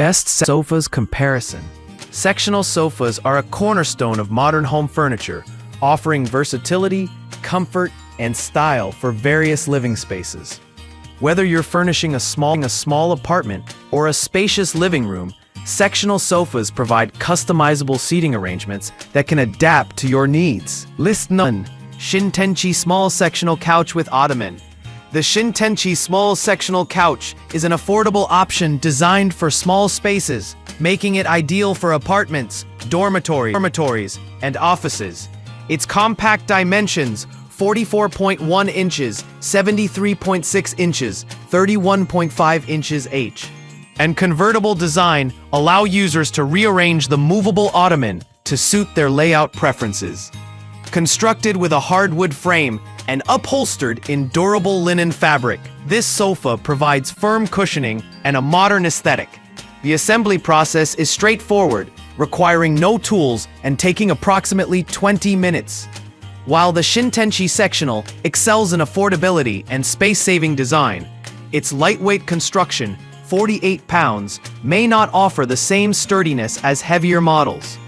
Best sofas comparison. Sectional sofas are a cornerstone of modern home furniture, offering versatility, comfort, and style for various living spaces. Whether you're furnishing a small apartment or a spacious living room, sectional sofas provide customizable seating arrangements that can adapt to your needs. List 1. Shintenchi Small Sectional Couch with Ottoman. The Shintenchi Small Sectional Couch is an affordable option designed for small spaces, making it ideal for apartments, dormitories, and offices. Its compact dimensions, 44.1 inches, 73.6 inches, 31.5 inches h, and convertible design allow users to rearrange the movable ottoman to suit their layout preferences. Constructed with a hardwood frame and upholstered in durable linen fabric, this sofa provides firm cushioning and a modern aesthetic. The assembly process is straightforward, requiring no tools and taking approximately 20 minutes. While the Shintenchi Sectional excels in affordability and space-saving design, its lightweight construction, 48 pounds, may not offer the same sturdiness as heavier models.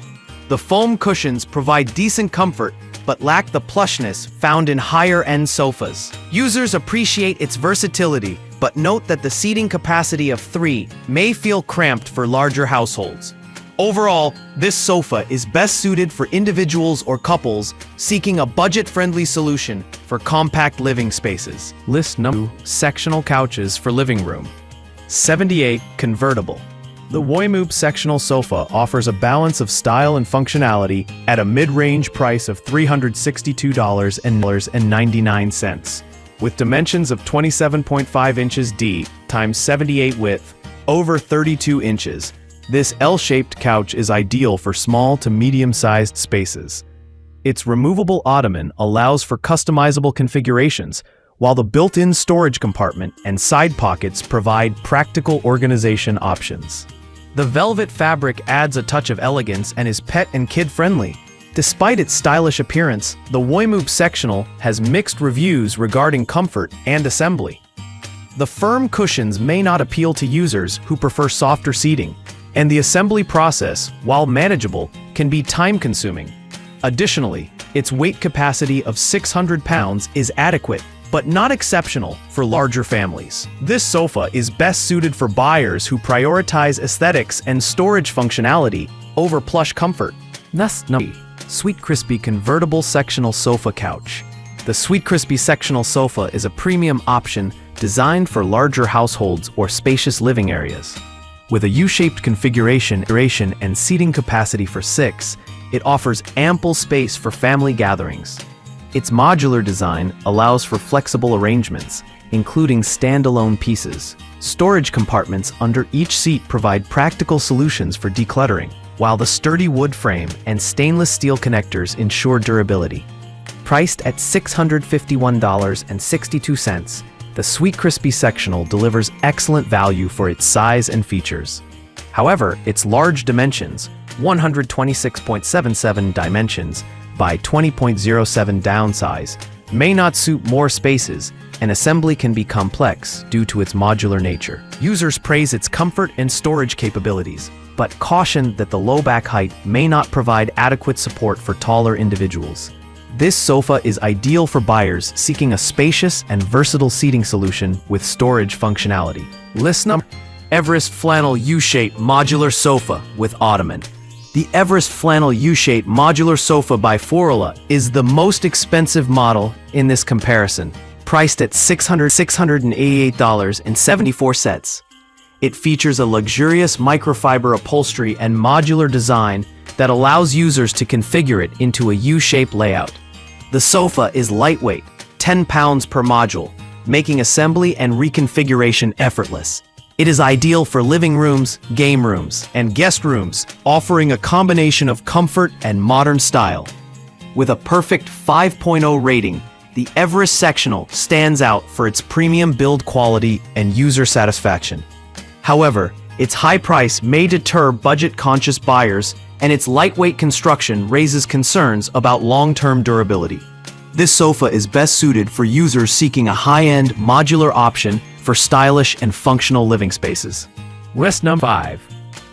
The foam cushions provide decent comfort but lack the plushness found in higher-end sofas. Users appreciate its versatility, but note that the seating capacity of 3 may feel cramped for larger households. Overall, this sofa is best suited for individuals or couples seeking a budget-friendly solution for compact living spaces. List 2. Sectional couches for living room. 78. Convertible. The Woymoob sectional sofa offers a balance of style and functionality at a mid-range price of $362.99. With dimensions of 27.5 inches D x 78 width, over 32 inches, this L-shaped couch is ideal for small to medium-sized spaces. Its removable ottoman allows for customizable configurations, while the built-in storage compartment and side pockets provide practical organization options. The velvet fabric adds a touch of elegance and is pet and kid-friendly. Despite its stylish appearance, the Woymoob sectional has mixed reviews regarding comfort and assembly. The firm cushions may not appeal to users who prefer softer seating, and the assembly process, while manageable, can be time-consuming. Additionally, its weight capacity of 600 pounds is adequate, but not exceptional for larger families. This sofa is best suited for buyers who prioritize aesthetics and storage functionality over plush comfort. Next, Sweet Crispy Convertible Sectional Sofa Couch. The Sweet Crispy Sectional Sofa is a premium option designed for larger households or spacious living areas. With a U-shaped configuration and seating capacity for 6, it offers ample space for family gatherings. Its modular design allows for flexible arrangements, including standalone pieces. Storage compartments under each seat provide practical solutions for decluttering, while the sturdy wood frame and stainless steel connectors ensure durability. Priced at $651.62, the Sweet Crispy Sectional delivers excellent value for its size and features. However, its large dimensions, 126.77 dimensions by 20.07 downsize, may not suit more spaces, and assembly can be complex due to its modular nature. Users praise its comfort and storage capabilities, but caution that the low back height may not provide adequate support for taller individuals. This sofa is ideal for buyers seeking a spacious and versatile seating solution with storage functionality. List number: Everest Flannel U-Shape Modular Sofa with Ottoman. The Everest Flannel U-Shape Modular Sofa by Forola is the most expensive model in this comparison, priced at $688.74. It features a luxurious microfiber upholstery and modular design that allows users to configure it into a U-shaped layout. The sofa is lightweight, 10 pounds per module, making assembly and reconfiguration effortless. It is ideal for living rooms, game rooms, and guest rooms, offering a combination of comfort and modern style. With a perfect 5.0 rating, the Everest Sectional stands out for its premium build quality and user satisfaction. However, its high price may deter budget-conscious buyers, and its lightweight construction raises concerns about long-term durability. This sofa is best suited for users seeking a high-end, modular option for stylish and functional living spaces. List number 5.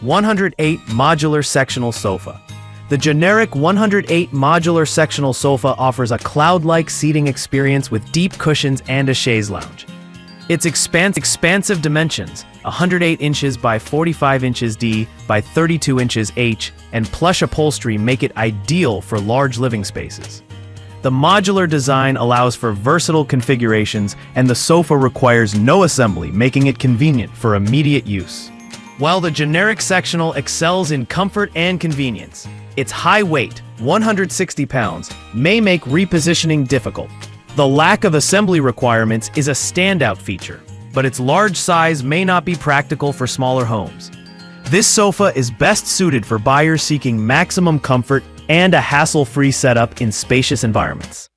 108 Modular Sectional Sofa. The generic 108 Modular Sectional Sofa offers a cloud-like seating experience with deep cushions and a chaise lounge. Its expansive dimensions, 108 inches by 45 inches D by 32 inches H, and plush upholstery make it ideal for large living spaces. The modular design allows for versatile configurations, and the sofa requires no assembly, making it convenient for immediate use. While the generic sectional excels in comfort and convenience, its high weight, 160 pounds, may make repositioning difficult. The lack of assembly requirements is a standout feature, but its large size may not be practical for smaller homes. This sofa is best suited for buyers seeking maximum comfort and a hassle-free setup in spacious environments.